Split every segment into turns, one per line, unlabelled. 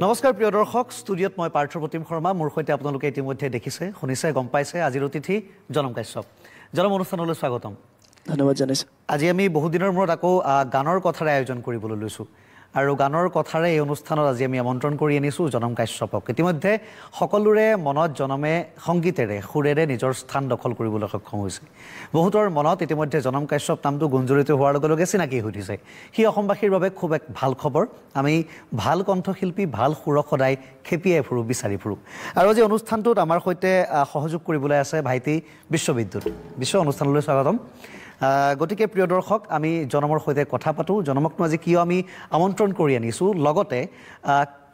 নমস্কাৰ প্ৰিয় দৰ্শক ষ্টুডিঅ'ত মই পাৰ্থ প্ৰতিম শৰ্মা মোৰ সৈতে আপোনালোকে ইতিমধ্যে দেখিছে শুনিছে গম পাইছে আজিৰ অতিথি জনম কাশ্যপ জনম অনুষ্ঠানলৈ স্বাগতম
ধন্যবাদ জনাইছো
আজি আমি বহু দিনৰ মূৰত আকৌ গানৰ কথাৰে আয়োজন কৰিবলৈ লৈছো আৰু গানৰ কথাৰে এই অনুষ্ঠানত আজি আমি আমন্ত্ৰণ কৰি আনিছো জনম কাশ্যপক ইতিমধ্যে সকলোৰে মনত জনমে সংগীতেৰে সুৰেৰে নিজৰ স্থান দখল কৰিবলৈ সক্ষম হৈছে বহুতৰ মনত ইতিমধ্যে জনম কাশ্যপ নামটো গুঞ্জৰিত হোৱাৰ লগে লগে চিনাকি হৈ উঠিছে হি অসমবাসীৰ বাবে খুব এক ভাল খবৰ আমি ভাল কণ্ঠশিল্পী ভাল সুৰক সদায় খেপিয়াই ফুৰো বিচাৰি ফুৰো আৰু আজি অনুষ্ঠানটোত আমাৰ সৈতে সহযোগ কৰিবলৈ আছে ভাইটি বিশ্ববিদ্যুৎ বিশ্ব অনুষ্ঠানলৈ স্বাগতম গতিকে প্ৰিয় দৰ্শক আমি জনমৰ সৈতে কথা পাতো জনমকনো আজি কিয় আমি আমন্ত্ৰণ কৰি আনিছো লগতে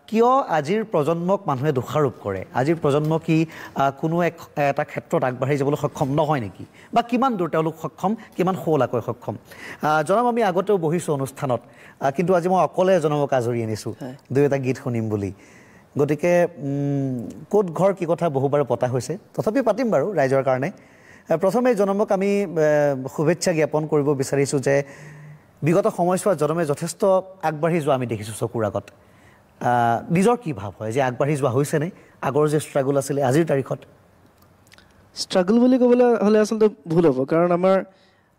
কিয় আজিৰ প্ৰজন্মক মানুহে দোষাৰোপ কৰে আজিৰ প্ৰজন্ম কি কোনো এটা ক্ষেত্ৰত আগবাঢ়ি যাবলৈ সক্ষম নহয় নেকি বা কিমান দূৰ তেওঁলোক সক্ষম কিমান শোলাকৈ সক্ষম জনম আমি আগতেও বহিছো অনুষ্ঠানত কিন্তু আজি মই অকলে জনমক আজৰি আনিছো দুই এটা গীত শুনিম বুলি গতিকে ক'ত ঘৰ কি কথা বহুবাৰ পতা হৈছে তথাপি পাতিম বাৰু ৰাইজৰ কাৰণে প্ৰথমে জনমক আমি শুভেচ্ছা জ্ঞাপন কৰিব বিচাৰিছো যে বিগত সময়ছোৱাত জনমে যথেষ্ট আগবাঢ়ি যোৱা আমি দেখিছো চকুৰ আগত নিজৰ কি ভাৱ হয় যে আগবাঢ়ি যোৱা হৈছেনে আগৰ যে ষ্ট্ৰাগল আছিলে আজিৰ তাৰিখত
ষ্ট্ৰাগল বুলি ক'বলৈ হ'লে আচলতে ভুল হ'ব কাৰণ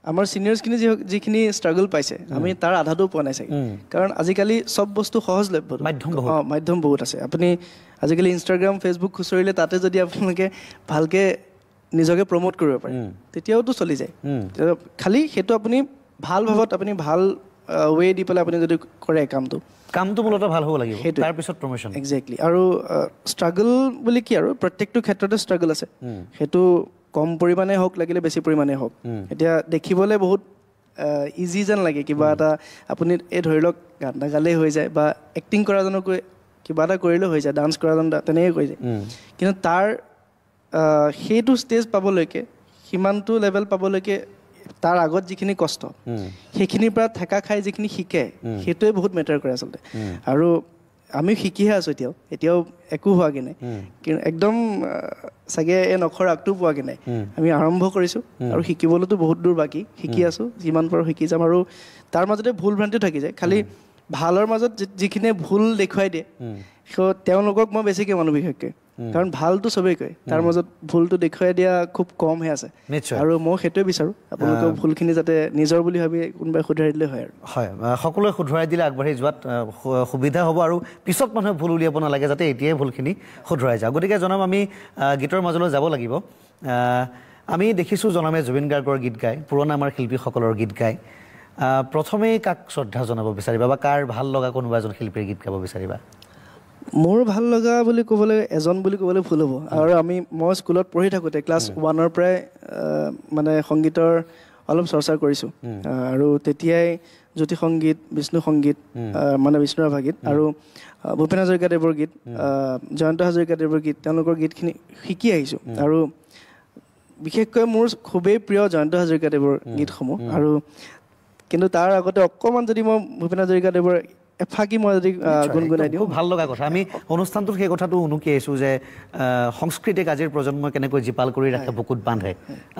আমাৰ চিনিয়ৰ্ছখিনি যিখিনি ষ্ট্ৰাগল পাইছে আমি তাৰ আধাটো পোৱা নাই চাগে কাৰণ আজিকালি চব বস্তু সহজলভ্য মাধ্যম বহুত আছে আপুনি আজিকালি ইনষ্টাগ্ৰাম ফেচবুক খুচৰিলে তাতে যদি আপোনালোকে ভালকৈ নিজকে প্ৰমোট কৰিব পাৰে তেতিয়াওতো চলি যায় খালি সেইটো আপুনি ভাল ভাৱত আপুনি ভাল ৱে দি পেলাই আপুনি যদি কৰে কামটো মূলতঃ ভাল হ'ব লাগিব তাৰ পিছত প্ৰমোশ্যন এক্সেক্টলি আৰু ষ্ট্ৰাগল বুলি কি আৰু প্ৰত্যেকটো ক্ষেত্ৰতে ষ্ট্ৰাগল আছে সেইটো কম পৰিমাণে হওক লাগিলে বেছি পৰিমাণে হওক এতিয়া দেখিবলৈ বহুত ইজি যেন লাগে কিবা এটা আপুনি এই ধৰি লওক গান এটা গালেই হৈ যায় বা এক্টিং কৰাজনকৈ কিবা এটা কৰিলেও হৈ যায় ডান্স কৰাজন তেনেকৈ হৈ যায় কিন্তু তাৰ সেইটো ষ্টেজ পাবলৈকে সিমানটো লেভেল পাবলৈকে তাৰ আগত যিখিনি কষ্ট সেইখিনিৰ পৰা ঠেকা খাই যিখিনি শিকে সেইটোৱে বহুত মেটাৰ কৰে আচলতে আৰু আমি শিকিহে আছোঁ এতিয়াও একো হোৱাগৈ নাই কিন্তু একদম চাগে এই নখৰ আগটো পোৱাগৈ নাই আমি আৰম্ভ কৰিছোঁ আৰু শিকিবলৈতো বহুত দূৰ বাকী শিকি আছোঁ যিমান পাৰোঁ শিকি যাম আৰু তাৰ মাজতে ভুল ভ্ৰান্তিও থাকি যায় খালি ভালৰ মাজত যিখিনিয়ে ভুল দেখুৱাই দিয়ে চ' তেওঁলোকক মই বেছিকৈ মানুহ বিশেষকৈ কাৰণ ভালটো চবেই কয় তাৰ মাজত ভুলটো দেখুৱাই দিয়া খুব কমহে আছে আৰু মই সেইটোৱে বিচাৰোঁ আপোনালোকৰ ভুলখিনি যাতে নিজৰ বুলি ভাবি কোনোবাই শুধৰাই দিলে হয় আৰু
হয় সকলোৱে শুধৰাই দিলে আগবাঢ়ি যোৱাত সুবিধা হ'ব আৰু পিছত মানুহে ভুল উলিয়াব নালাগে যাতে এতিয়াই ভুলখিনি শুধৰাই যাওক গতিকে জনম আমি গীতৰ মাজলৈ যাব লাগিব আমি দেখিছোঁ জনমে জুবিন গাৰ্গৰ গীত গায় পুৰণা আমাৰ শিল্পীসকলৰ গীত গায় প্ৰথমেই কাক শ্ৰদ্ধা জনাব বিচাৰিবা বা কাৰ ভাল লগা কোনোবা এজন শিল্পীৰ গীত গাব বিচাৰিবা
মোৰ ভাল লগা বুলি ক'বলৈ এজন বুলি ক'বলৈ ভুল হ'ব আৰু মই স্কুলত পঢ়ি থাকোঁতে ক্লাছ 1ৰ পৰাই মানে সংগীতৰ অলপ চৰ্চা কৰিছোঁ আৰু তেতিয়াই জ্যোতি সংগীত বিষ্ণু সংগীত মানে বিষ্ণু ৰাভা গীত আৰু ভূপেন হাজৰিকাদেৱৰ গীত জয়ন্ত হাজৰিকাদেৱৰ গীত তেওঁলোকৰ গীতখিনি শিকি আহিছোঁ আৰু বিশেষকৈ মোৰ খুবেই প্ৰিয় জয়ন্ত হাজৰিকাদেৱৰ গীতসমূহ আৰু কিন্তু তাৰ আগতে অকণমান যদি মই ভূপেন হাজৰিকাদেৱৰ এফাকি মই যদি গুণগুণাই দিওঁ
ভাল লগা কথা আমি অনুষ্ঠানটোত সেই কথাটো উনুকি আহিছোঁ যে সংস্কৃতিক আজিৰ প্ৰজন্মই কেনেকৈ জীপাল কৰি ৰাখে বুকুত বান্ধে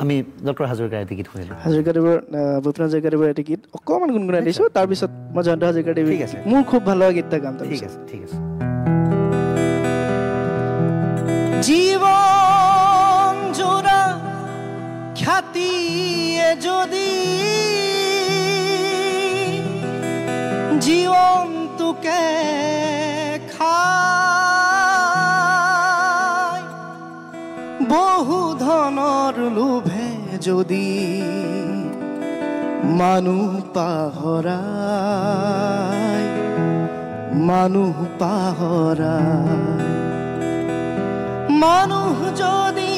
আমি ডক্টৰ হাজৰিকাৰ এটি গীত শুনিলোঁ
হাজৰিকাদেৱৰ ভূপেন হাজৰিকাদেৱৰ এটি গীত অকণমান গুণগুণাই দিছোঁ তাৰপিছত মই জয়ন্ত হাজৰিকাদেৱ ঠিক আছে মোৰ খুব ভাল লগা গীত এটা গাম
ঠিক আছে ঠিক আছে
জীবন জোড়া খ্যাতিয়ে যদি জীবন তোকে খায় বহু ধনৰ লোভে যদি মানুহ পাহৰাই মানুহ যদি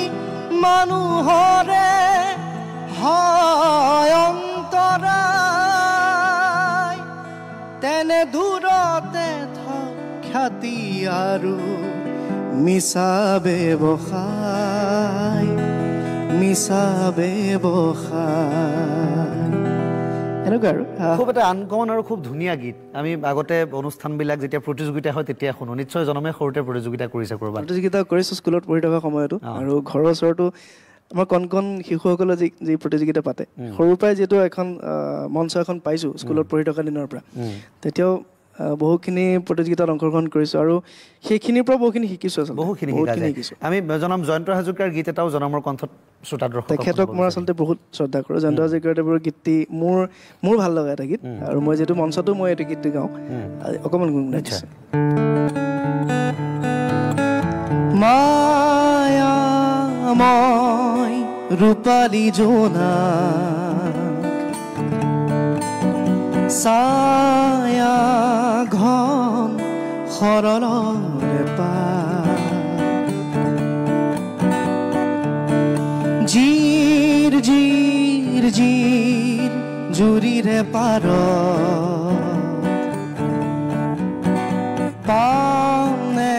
মানুহৰে হয় অন্তৰায় তেনে দূৰতে থক খ্যাতি আৰু মিছা ব্যৱসায়
সেনেকুৱা আৰু
খুব এটা আনকমন আৰু খুব ধুনীয়া গীত আমি আগতে অনুষ্ঠানবিলাক যেতিয়া প্ৰতিযোগিতা হয় তেতিয়া শুনো নিশ্চয় জনমে সৰুতে প্ৰতিযোগিতা কৰিছে ক'ৰবাত
প্ৰতিযোগিতা কৰিছোঁ স্কুলত পঢ়ি থকা সময়তো আৰু ঘৰৰ ওচৰতো আমাৰ কণ কণ শিশুসকলে যি প্ৰতিযোগিতা পাতে সৰুৰ পৰাই যিহেতু এখন মঞ্চ এখন পাইছোঁ স্কুলত পঢ়ি থকা দিনৰ পৰা তেতিয়াও বহুখিনি প্ৰতিযোগিতাত অংশগ্ৰহণ কৰিছোঁ আৰু সেইখিনিৰ পৰা বহুখিনি শিকিছোঁ আচলতে
বহুখিনি শিকিছোঁ আমি জনম জয়ন্ত হাজৰিকাৰ গীত এটাও জনমৰ কণ্ঠত শ্ৰোতা দৰ্শক
তেখেতক মই আচলতে বহুত শ্ৰদ্ধা কৰোঁ জয়ন্ত হাজৰিকাদেৱৰ গীতটি মোৰ ভাল লগা এটা গীত আৰু মই যিহেতু মঞ্চতো মই এইটো গীতটি গাওঁ অকণমান গুণগুণাই দিছোঁ
মায়াময় ৰূপালী জোনা ছায়া ঘন সৰলৰে জিৰ জিৰ জিৰ জুৰিৰে পাৰ পামনে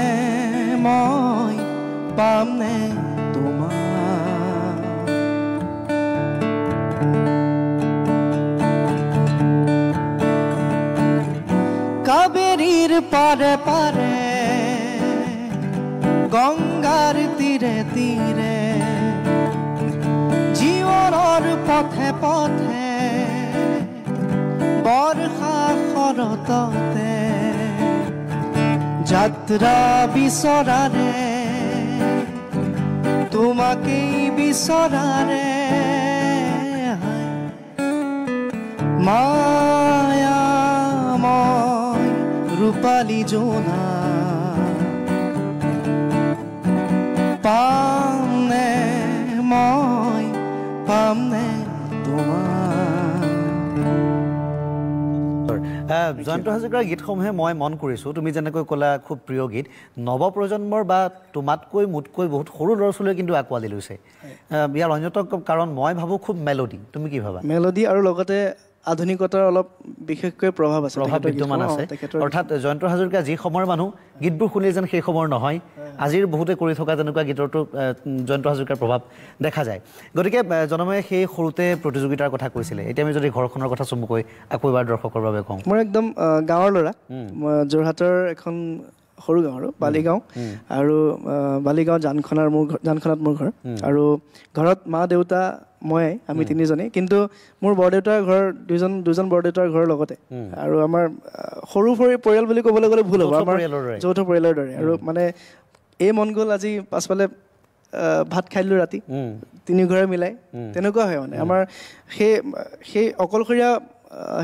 মই পামনে কাবেৰীৰ পাৰে পাৰে গংগাৰ তীৰে তীৰে জীৱনৰ পথে পথে বৰ্ষা শৰততে যাত্ৰা বিচৰাৰে তোমাকেই বিচৰাৰে মায়াময় ৰূপালী জোনা পামনে মই পামনে
জয়ন্ত হাজৰিকাৰ গীতসমূহে মই মন কৰিছোঁ তুমি যেনেকৈ ক'লা খুব প্ৰিয় গীত নৱপ্ৰজন্মৰ বা তোমাতকৈ মোতকৈ বহুত সৰু ল'ৰা ছোৱালীয়ে কিন্তু আঁকোৱালি লৈছে ইয়াৰ অন্যতম কাৰণ মই ভাবোঁ খুব মেলোডি তুমি কি ভাবা
মেলোডি আৰু লগতে আধুনিকতাৰ অলপ বিশেষকৈ প্ৰভাৱ
বিদ্যমান আছে অৰ্থাৎ জয়ন্ত হাজৰিকা যি সময়ৰ মানুহ গীতবোৰ শুনি যেন সেই সময়ৰ নহয় আজিৰ বহুতে কৰি থকা তেনেকুৱা গীতৰতো জয়ন্ত হাজৰিকাৰ প্ৰভাৱ দেখা যায় গতিকে জনমে সেই সৰুতে প্ৰতিযোগিতাৰ কথা কৈছিলে এতিয়া আমি যদি ঘৰখনৰ কথা চমুকৈ আকৌ এবাৰ দৰ্শকৰ বাবে কওঁ
মোৰ একদম গাঁৱৰ ল'ৰা যোৰহাটৰ এখন সৰু গাঁও আৰু বালিগাঁও আৰু বালিগাঁও জানখনত মোৰ ঘৰ আৰু ঘৰত মা দেউতা মই আমি তিনিজনেই কিন্তু মোৰ বৰদেউতাৰ ঘৰ দুজন বৰদেউতাৰ ঘৰৰ লগতে আৰু আমাৰ সৰু পৰিয়াল বুলি ক'বলৈ গ'লে ভুল হ'ব আমাৰ যৌথ পৰিয়ালৰ দৰে আৰু মানে এই মন গ'ল আজি পাছফালে ভাত খাই দিলোঁ ৰাতি তিনি ঘৰে মিলাই তেনেকুৱা হয় মানে আমাৰ সেই অকলশৰীয়া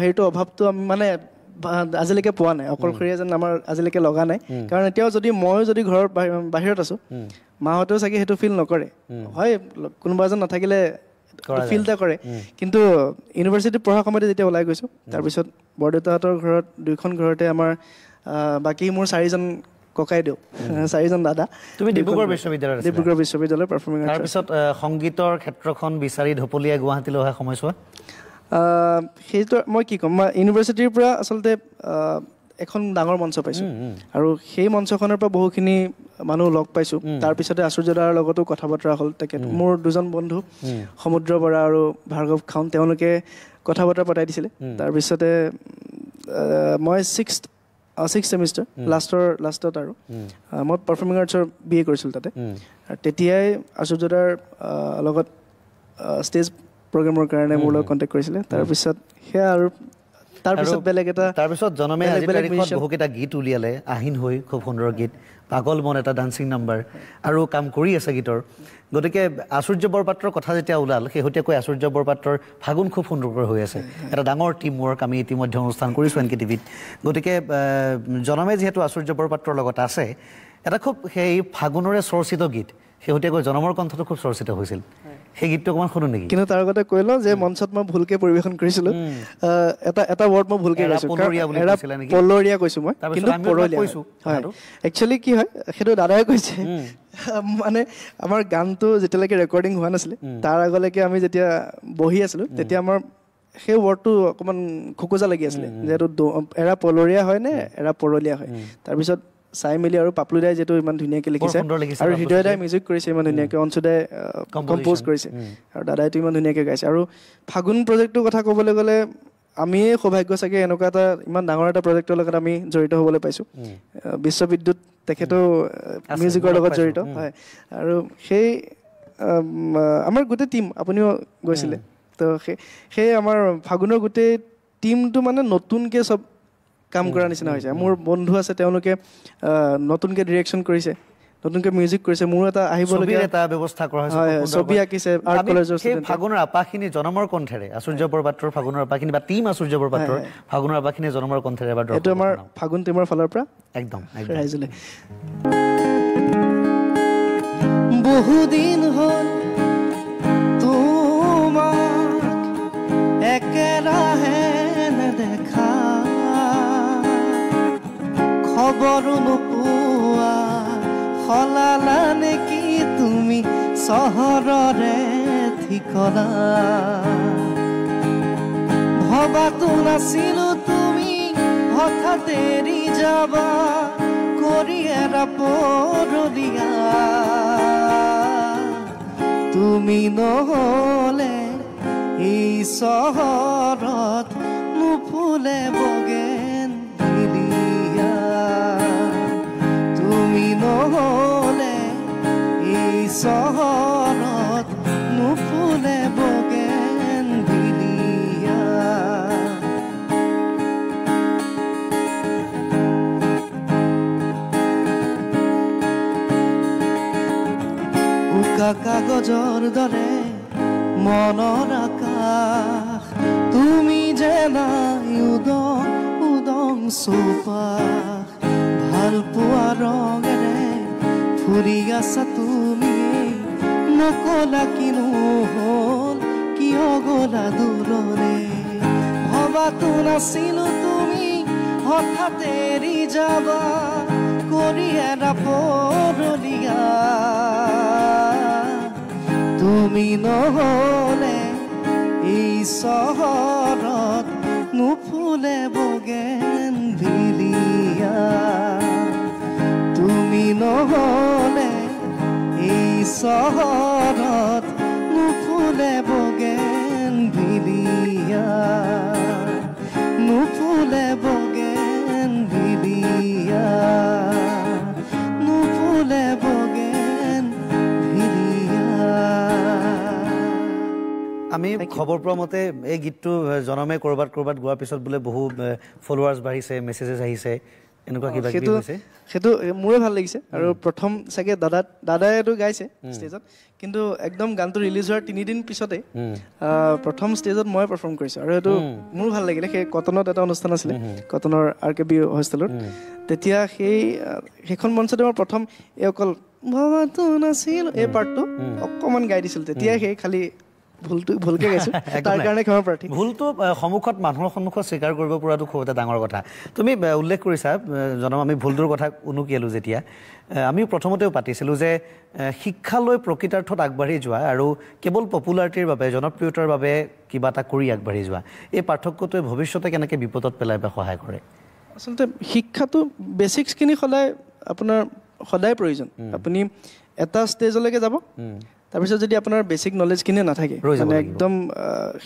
হেৰিটো অভাৱটো আমি মানে আজিলৈকে পোৱা নাই অকলশৰীয়া যেন আমাৰ আজিলৈকে লগা নাই কাৰণ এতিয়াও যদি ময়ো যদি ঘৰৰ বাহিৰত আছোঁ মাহঁতেও চাগে সেইটো ফিল নকৰে হয় কোনোবা এজন নাথাকিলে ফিল এটা কৰে কিন্তু ইউনিভাৰ্চিটিত পঢ়া সময়তে যেতিয়া ওলাই গৈছোঁ তাৰপিছত বৰদেউতাহঁতৰ ঘৰত দুইখন ঘৰতে আমাৰ বাকী মোৰ 4জন ককাইদেউ 4জন দাদা
তুমি ডিব্ৰুগড়
বিশ্ববিদ্যালয় পাৰফৰ্মিং আৰ্টছ
তাৰপিছত সংগীতৰ ক্ষেত্ৰখন বিচাৰি ঢপলিয়াই গুৱাহাটীলৈ অহা সময়ছোৱা
সেইটো মই কি ক'ম মই ইউনিভাৰ্চিটিৰ পৰা আচলতে এখন ডাঙৰ মঞ্চ পাইছোঁ আৰু সেই মঞ্চখনৰ পৰা বহুখিনি মানুহ লগ পাইছোঁ তাৰপিছতে আচুৰ্যদাৰ লগতো কথা বতৰা হ'ল তেখেত মোৰ দুজন বন্ধু সমুদ্ৰ বৰা আৰু ভাৰ্গৱ খাউন তেওঁলোকে কথা বতৰা পতাই দিছিলে তাৰপিছতে মই ছিক্স ছেমিষ্টাৰ লাষ্টত আৰু মই পাৰফৰ্মিং আৰ্টছৰ BA কৰিছিলোঁ তাতে তেতিয়াই আচুৰ্যদাৰ লগত ষ্টেজ প্ৰগ্ৰেমৰ কাৰণে মোৰ লগত কণ্টেক্ট কৰিছিলে তাৰপিছত সেয়া আৰু তাৰপিছত বেলেগ এটা
তাৰপিছত জনমে আজিৰ তাৰিখত বহুকেইটা গীত উলিয়ালে আহিন হৈ খুব সুন্দৰ গীত পাগল মন এটা ডান্সিং নাম্বাৰ আৰু কাম কৰি আছে গীতৰ গতিকে আচুৰ্য বৰপাত্ৰৰ কথা যেতিয়া ওলাল শেহতীয়াকৈ আচুৰ্য বৰপাত্ৰৰ ফাগুন খুব সুন্দৰকৈ হৈ আছে এটা ডাঙৰ টিম ৱৰ্ক আমি ইতিমধ্যে অনুষ্ঠান কৰিছোঁ এনকে টিভিত গতিকে জনমে যিহেতু আচুৰ্য বৰপাত্ৰৰ লগত আছে এটা খুব সেই ফাগুনৰে চৰ্চিত গীত শেহতীয়াকৈ জনমৰ কণ্ঠটো খুব চৰ্চিত হৈছিল সেই গীতটো অকণমান শুনো নেকি
কিন্তু তাৰ আগতে কৈ লওঁ যে মঞ্চত মই ভুলকৈ পৰিৱেশন কৰিছিলোঁ এটা ৱৰ্ড মই ভুলকৈ কৈছোঁ পলৰীয়া কৈছোঁ মই কিন্তু পৰলীয়া হয় একচুৱেলি কি হয় সেইটো দাদাই কৈছে মানে আমাৰ গানটো যেতিয়ালৈকে ৰেকৰ্ডিং হোৱা নাছিলে তাৰ আগলৈকে আমি যেতিয়া বহি আছিলোঁ তেতিয়া আমাৰ সেই ৱৰ্ডটো অকণমান খোকোজা লাগি আছিলে যিহেতু এৰা পলৰীয়া হয় নে এৰা পৰলীয়া হয় তাৰপিছত চাই মেলি আৰু পাপলুদাই যিহেতু ইমান ধুনীয়াকৈ লিখিছে আৰু হৃদয়দাই মিউজিক কৰিছে ইমান ধুনীয়াকৈ অঞ্চুদাই কম্প'জ কৰিছে আৰু দাদাইটো ইমান ধুনীয়াকৈ গাইছে আৰু ফাগুন প্ৰজেক্টটোৰ কথা ক'বলৈ গ'লে আমিয়ে সৌভাগ্য চাগে এনেকুৱা এটা ইমান ডাঙৰ এটা প্ৰজেক্টৰ লগত আমি জড়িত হ'বলৈ পাইছোঁ বিশ্ববিদ্যুৎ তেখেতো মিউজিকৰ লগত জড়িত হয় আৰু সেই আমাৰ গোটেই টীম আপুনিও গৈছিলে তো সেই আমাৰ ফাগুনৰ গোটেই টীমটো মানে নতুনকৈ চব কাম কৰাৰ নিচিনা হৈছে মোৰ বন্ধু আছে তেওঁলোকে নতুনকৈ ডিৰেকশ্যন কৰিছে নতুনকৈ মিউজিক কৰিছে মোৰ এটা আহিবলগীয়া
এটা ব্যৱস্থা কৰা হৈছে
ছবি আঁকিছে আৰ্ট কলেজৰ
সেই ফাগুনৰ আপাখিনি জনমৰ কণ্ঠেৰে আচুৰ্য বৰপাত্ৰৰ ফাগুনৰ আপাখিনি বা টীম আচুৰ্য বৰপাত্ৰৰ ফাগুনৰ আপাখিনি জনমৰ কণ্ঠেৰে এবাৰ
এইটো আমাৰ ফাগুন টীমৰ ফালৰ পৰা
একদম
ৰাইজলে
বহুদিন হ'ল তোমাক একেৰাহে নেদেখা খবৰো নোপোৱা সলালা নেকি তুমি চহৰৰে ঠিকনা ভবাতো নাছিলো তুমি হঠাৎ এৰি যাবা কৰি এৰা পৰলীয়া তুমি নহ'লে এই চহৰত নুফুলে বগেন ভিলিয়া তুমি নহ'লে এই চহৰত নুফুলে বগেন ভিলিয়া উকা কাগজৰ দৰে মনৰ আকাশ তুমি যে নাই উদং উদং চৌপাশ ভাল পোৱা ৰঙেৰে ফুৰি আছা তুমি নকলা কিনো হ'ল কিয় গলা দূৰৰে ভবাতো নাছিলো তুমি হঠাৎ এৰি যাবা কৰি এৰা পৰলীয়া তুমি নহ'লে এই চহৰত নুফুলে বগেন ভিলিয়া তুমি নহ'লে এই চহৰত নুফুলে বগেন ভিলিয়া নুফুলে বগেন ভিলিয়া নুফুলে বগেন ভিলিয়া
আমি খবৰ পোৱা মতে এই গীতটো জনমে ক'ৰবাত গোৱাৰ পিছত বোলে বহু ফলোৱাৰ্ছ বাঢ়িছে মেছেজেছ আহিছে এনেকুৱা কিবা কিবি হৈছে
সেইটো মোৰে ভাল লাগিছে আৰু প্ৰথম চাগে দাদাইটো গাইছে ষ্টেজত কিন্তু একদম গানটো ৰিলিজ হোৱাৰ 3 দিন পিছতে প্ৰথম ষ্টেজত মই পাৰফৰ্ম কৰিছোঁ আৰু সেইটো মোৰ ভাল লাগিলে সেই কটনত এটা অনুষ্ঠান আছিলে কটনৰ RKB হোষ্টেলত তেতিয়া সেইখন মঞ্চতে মই প্ৰথম এই অকল ভবাতো নাছিল এই পাৰ্টটো অকণমান গাই দিছিল তেতিয়া সেই খালি ভুলকে গাইছোঁ তাৰ কাৰণে ক্ষমা প্ৰাৰ্থী
ভুলটো সন্মুখত মানুহৰ সন্মুখত স্বীকাৰ কৰিব পৰাটো খুব এটা ডাঙৰ কথা তুমি উল্লেখ কৰিছা জনম আমি ভুলটোৰ কথা উনুকিয়ালোঁ যেতিয়া আমি প্ৰথমতেও পাতিছিলোঁ যে শিক্ষালৈ প্ৰকৃতাৰ্থত আগবাঢ়ি যোৱা আৰু কেৱল পপুলাৰিটিৰ বাবে জনপ্ৰিয়তাৰ বাবে কিবা এটা কৰি আগবাঢ়ি যোৱা এই পাৰ্থক্যটোৱে ভৱিষ্যতে কেনেকৈ বিপদত পেলাই বা সহায় কৰে
আচলতে শিক্ষাটো বেচিক্সখিনি আপোনাৰ সদায় প্ৰয়োজন আপুনি এটা ষ্টেজলৈকে যাব তাৰপিছত যদি আপোনাৰ বেচিক নলেজখিনি নাথাকে মানে একদম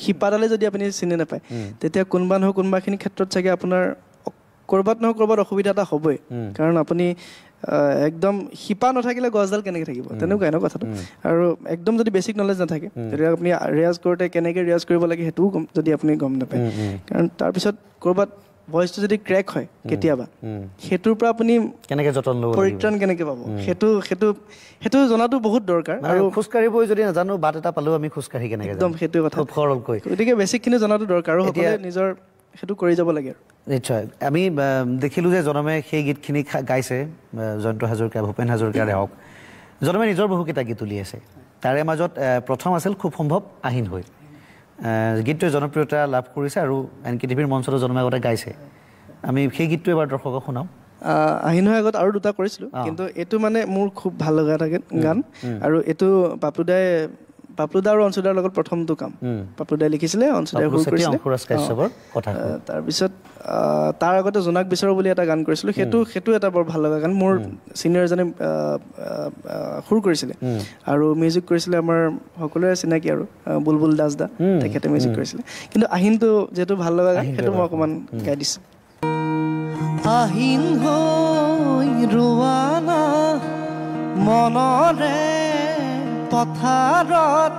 শিপাডালে যদি আপুনি চিনি নাপায় তেতিয়া কোনোবা নহয় কোনোবাখিনি ক্ষেত্ৰত চাগে আপোনাৰ ক'ৰবাত নহয় ক'ৰবাত অসুবিধা এটা হ'বই কাৰণ আপুনি একদম শিপা নাথাকিলে গছডাল কেনেকৈ থাকিব তেনেকুৱা ন কথাটো আৰু একদম যদি বেচিক নলেজ নাথাকে তেতিয়া আপুনি ৰিয়াজ কৰোঁতে কেনেকৈ ৰিয়াজ কৰিব লাগে সেইটোও যদি আপুনি গম নাপায় কাৰণ তাৰপিছত ক'ৰবাত ভইচটো যদি ক্ৰেক হয় কেতিয়াবা সেইটোৰ পৰা আপুনি
কেনেকৈ যতন ল'ব
পৰিত্ৰাণ কেনেকৈ পাব সেইটো জনাটো বহুত দৰকাৰ
আৰু খোজকাঢ়িবই যদি নাজানো বাট এটা পালেও আমি খোজকাঢ়ি কেনেকৈ
একদম সেইটো কথা
সৰলকৈ
গতিকে বেচিকখিনি জনাটো দৰকাৰ আৰু সকলোৱে নিজৰ সেইটো কৰি যাব লাগে আৰু
নিশ্চয় আমি দেখিলোঁ যে জনমে সেই গীতখিনি গাইছে জয়ন্ত হাজৰিকা ভূপেন হাজৰিকাৰে হওক জনমে নিজৰ বহুকেইটা গীত উলিয়াইছে তাৰে মাজত প্ৰথম আছিল খুব সম্ভৱ আহিন হৈ গীতটোৱে জনপ্ৰিয়তা লাভ কৰিছে আৰু NKTVৰ মঞ্চতো জনমে আগতে গাইছে আমি সেই গীতটো এবাৰ দৰ্শকক শুনাম
আহিন হৈ আগত আৰু দুটা কৰিছিলোঁ কিন্তু এইটো মানে মোৰ খুব ভাল লগা এটা গান আৰু এইটো বাপুদাই পাপলুদা আৰু অঞ্চুদাৰ লগত প্ৰথমটো কাম পাপলুদাই লিখিছিলে অঞ্চুদাই সুৰ কৰিছিলে তাৰপিছত তাৰ আগতে জোনাক বিচাৰো বুলি এটা গান কৰিছিলোঁ সেইটো এটা বৰ ভাল লগা গান মোৰ ছিনিয়ৰ এজনে সুৰ কৰিছিলে আৰু মিউজিক কৰিছিলে আমাৰ সকলোৰে চিনাকি আৰু বুলবুল দাস দা তেখেতে মিউজিক কৰিছিলে কিন্তু আহিনটো যিহেতু ভাল লগা গান সেইটো মই অকণমান গাই দিছোঁ
আহিন হৈ ৰোৱানা মনৰে পথাৰত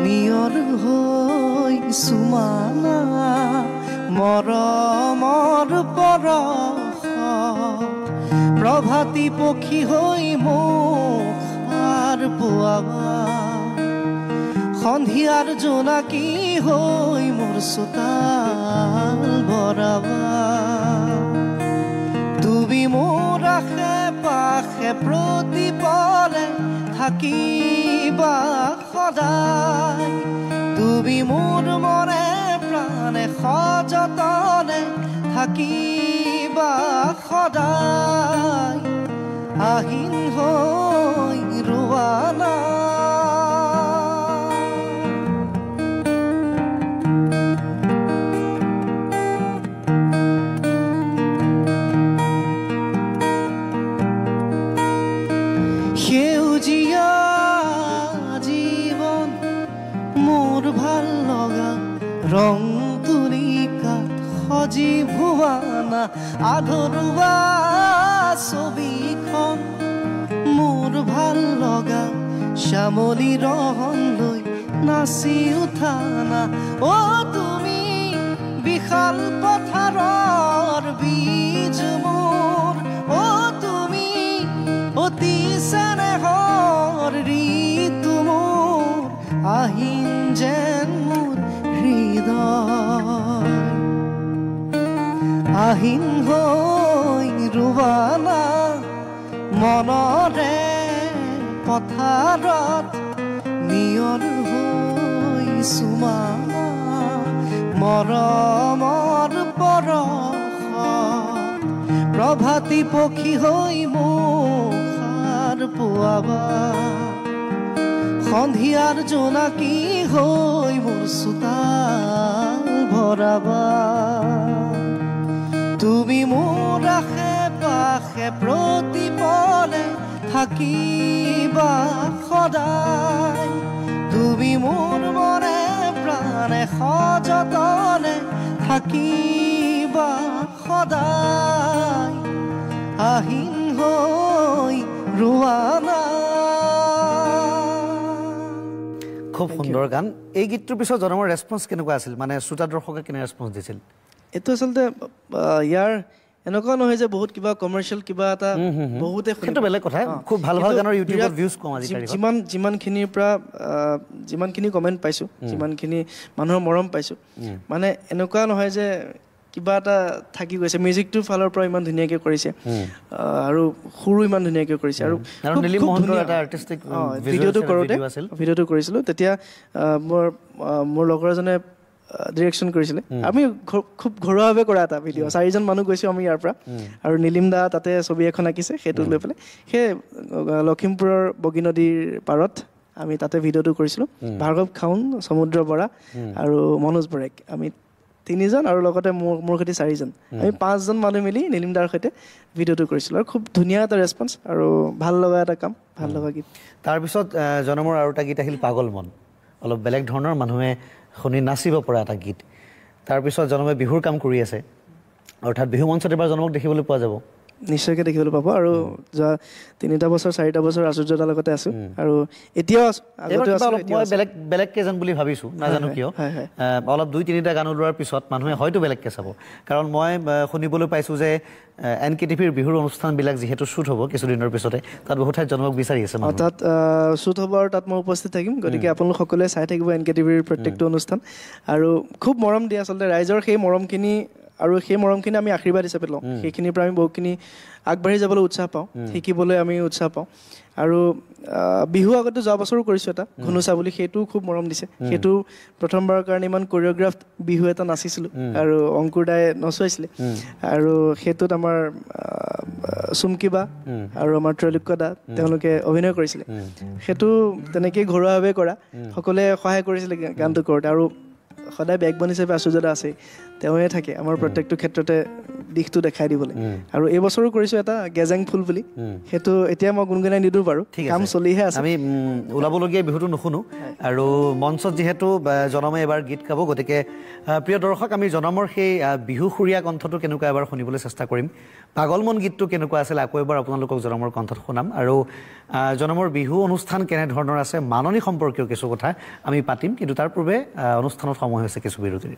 নিয়ৰ হৈ চুমানা মৰমৰ পৰশ প্ৰভাতী পক্ষী হৈ মুখাৰ পুৱাবা সন্ধিয়াৰ জোনাকী হৈ মোৰ চোতাল ভৰাবা তুমি মোৰ আশে পাশে প্ৰতিপলে থাকিবা সদায় তুমি মোৰ মনে প্ৰাণে সযতনে থাকিবা সদায় আহিন হৈ ৰোৱানা সেউজীয়া জীৱন মোৰ ভাল লগা ৰং তুলিকাত সজীৱ হোৱানা আধৰুৱা ছবিখন মোৰ ভাল লগা শ্যামলী ৰহন লৈ নাচি উঠানা অ' তুমি বিশাল পথাৰৰ বীজ মোৰ অ' তুমি অতি চেনেহৰ ঋতু মোৰ আহিন যেন মোৰ হৃদয় আহিন হৈ ৰোৱানা মনৰে পথাৰত নিয়ৰ হৈ চুমানা মৰমৰ পৰশ প্ৰভাতী পক্ষী হৈ মুখাৰ পুৱাবা সন্ধিয়াৰ জোনাকী হৈ মোৰ চোতাল ভৰাবা তুমি মোৰ আশে পাশে প্ৰতিপলে থাকিবা সদায় তুমি মোৰ মনে প্ৰাণে সযতনে থাকিবা সদায় আহিন হৈ ৰোৱানা
খুব সুন্দৰ গান এই গীতটোৰ পিছত জনমৰ ৰেছপন্স কেনেকুৱা আছিল মানে শ্ৰোতা দৰ্শকে কেনে ৰেছপন্স দিছিল
এইটো আচলতে ইয়াৰ এনেকুৱা নহয় যে বহুত কিবা কমাৰ্চিয়েল কিবা এটা বহুতে
সেইটো বেলেগ কথা খুব ভাল ভাল গানৰ ইউটিউবত ভিউজ কম আজিকালি
যিমানখিনিৰ পৰা যিমানখিনি কমেণ্ট পাইছোঁ যিমানখিনি মানুহৰ মৰম পাইছোঁ মানে এনেকুৱা নহয় যে কিবা এটা থাকি গৈছে মিউজিকটোৰ ফালৰ পৰা ইমান ধুনীয়াকৈ কৰিছে আৰু সুৰো ইমান ধুনীয়াকৈ কৰিছে আৰু
নীলিম মহন্তৰ এটা আৰ্টিষ্টিক
ভিডিঅ'টো কৰিছিলোঁ তেতিয়া মোৰ লগৰ এজনে ডিৰেকশ্যন কৰিছিলে আমি খুব ঘৰুৱাভাৱে কৰা এটা ভিডিঅ' 4জন মানুহ গৈছোঁ আমি ইয়াৰ পৰা আৰু নীলিম দা তাতে ছবি এখন আঁকিছে সেইটো লৈ পেলাই সেই লখিমপুৰৰ বগী নদীৰ পাৰত আমি তাতে ভিডিঅ'টো কৰিছিলোঁ ভাৰ্গৱ খাউন সমুদ্ৰ বৰা আৰু মনোজ বৰেক আমি 3জন আৰু লগতে মোৰ সৈতে 4জন আমি 5জন মানুহ মিলি নীলিম দাৰ সৈতে ভিডিঅ'টো কৰিছিলোঁ আৰু খুব ধুনীয়া এটা ৰেছপন্স আৰু ভাল লগা এটা কাম ভাল লগা গীত
তাৰপিছত জনমৰ আৰু এটা গীত আহিল পাগল মন অলপ বেলেগ ধৰণৰ মানুহে শুনি নাচিব পৰা এটা গীত তাৰপিছত জনমে বিহুৰ কাম কৰি আছে অৰ্থাৎ বিহু মঞ্চত এবাৰ জনমক দেখিবলৈ পোৱা যাব
নিশ্চয়কৈ দেখিবলৈ পাব আৰু যোৱা 3টা বছৰ 4টা বছৰ আচুৰ্যতাৰ লগতে আছোঁ আৰু এতিয়াও
মই বেলেগ কেজন বুলি ভাবিছোঁ নাজানো কিয় অলপ 2-3টা গান ওলোৱাৰ পিছত মানুহে হয়তো বেলেগকৈ চাব কাৰণ মই শুনিবলৈ পাইছোঁ যে NKTVৰ বিহুৰ অনুষ্ঠানবিলাক যিহেতু শ্বুট হ'ব কিছুদিনৰ পিছতে তাত বহুত ঠাইত জনমক বিচাৰি আছে
তাত শ্বুট হ'ব আৰু তাত মই উপস্থিত থাকিম গতিকে আপোনালোক সকলোৱে চাই থাকিব NKTVৰ প্ৰত্যেকটো অনুষ্ঠান আৰু খুব মৰম দিয়ে আচলতে ৰাইজৰ সেই মৰমখিনি আৰু সেই মৰমখিনি আমি আশীৰ্বাদ হিচাপে লওঁ সেইখিনিৰ পৰা আমি বহুতখিনি আগবাঢ়ি যাবলৈ উৎসাহ পাওঁ শিকিবলৈ আমি উৎসাহ পাওঁ আৰু বিহু আগতে যোৱা বছৰো কৰিছোঁ এটা ঘুনুচা বুলি সেইটোও খুব মৰম দিছে সেইটো প্ৰথমবাৰৰ কাৰণে ইমান কোৰিঅ'গ্ৰাফ বিহু এটা নাচিছিলোঁ আৰু অংকুৰ দাই নচুৱাইছিলে আৰু সেইটোত আমাৰ চুমকি বা আৰু আমাৰ ত্ৰৈলোক্য দা তেওঁলোকে অভিনয় কৰিছিলে সেইটো তেনেকেই ঘৰুৱাভাৱে কৰা সকলোৱে সহায় কৰিছিলে গানটো কৰোঁতে আৰু সদায় বেকবন হিচাপে আচুৰ্য দা আছেই তেওঁৱে থাকে আমাৰ প্ৰত্যেকটো ক্ষেত্ৰতে দিশটো দেখাই দিবলৈ আৰু এই বছৰো কৰিছোঁ এটা গেজেং ফুল বুলি সেইটো এতিয়া মই গুণগুণাই নিদিওঁ বাৰু কাম চলিহে আছে
আমি ওলাবলগীয়া বিহুটো নুশুনো আৰু মঞ্চত যিহেতু জনমে এবাৰ গীত গাব গতিকে প্ৰিয় দৰ্শক আমি জনমৰ সেই বিহু সুৰীয়া কণ্ঠটো কেনেকুৱা এবাৰ শুনিবলৈ চেষ্টা কৰিম পাগল মন গীতটো কেনেকুৱা আছিল আকৌ এবাৰ আপোনালোকক জনমৰ কণ্ঠত শুনাম আৰু জনমৰ বিহু অনুষ্ঠান কেনেধৰণৰ আছে মাননী সম্পৰ্কীয় কিছু কথা আমি পাতিম কিন্তু তাৰ পূৰ্বে অনুষ্ঠানত সময় হৈছে কিছু বিৰতিৰ